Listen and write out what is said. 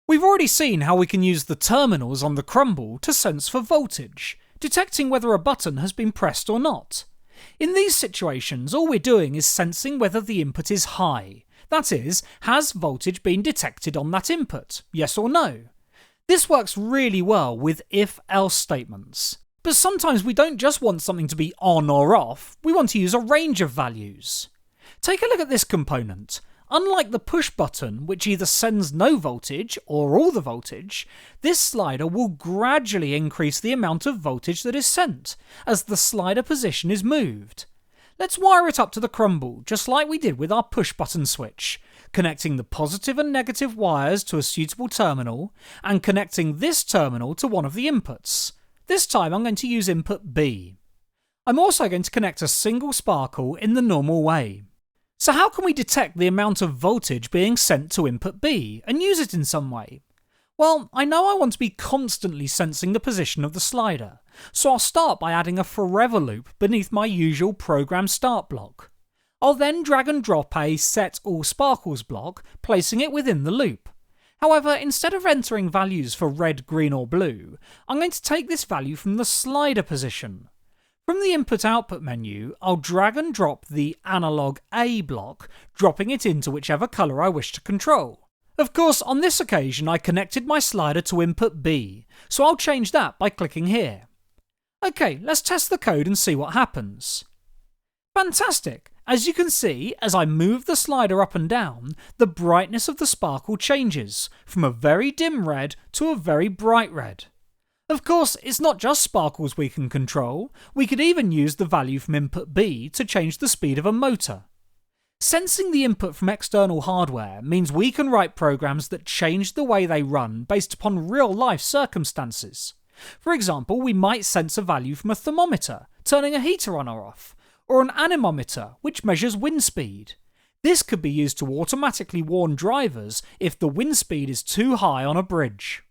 We've already seen how we can use the terminals on the Crumble to sense for voltage, detecting whether a button has been pressed or not. In these situations, all we're doing is sensing whether the input is high. That is, has voltage been detected on that input, yes or no? This works really well with if-else statements. But sometimes we don't just want something to be on or off, we want to use a range of values. Take a look at this component. Unlike the push button, which either sends no voltage or all the voltage, this slider will gradually increase the amount of voltage that is sent as the slider position is moved. Let's wire it up to the Crumble, just like we did with our push button switch, connecting the positive and negative wires to a suitable terminal and connecting this terminal to one of the inputs. This time I'm going to use input B. I'm also going to connect a single sparkle in the normal way. So how can we detect the amount of voltage being sent to input B and use it in some way? Well, I know I want to be constantly sensing the position of the slider, so I'll start by adding a forever loop beneath my usual program start block. I'll then drag and drop a set all sparkles block, placing it within the loop. However, instead of entering values for red, green or blue, I'm going to take this value from the slider position. From the input-output menu, I'll drag and drop the analog A block, dropping it into whichever colour I wish to control. Of course, on this occasion I connected my slider to input B, so I'll change that by clicking here. Okay, let's test the code and see what happens. Fantastic! As you can see, as I move the slider up and down, the brightness of the sparkle changes, from a very dim red to a very bright red. Of course, it's not just sparkles we can control, we could even use the value from input B to change the speed of a motor. Sensing the input from external hardware means we can write programs that change the way they run based upon real-life circumstances. For example, we might sense a value from a thermometer, turning a heater on or off, or an anemometer, which measures wind speed. This could be used to automatically warn drivers if the wind speed is too high on a bridge.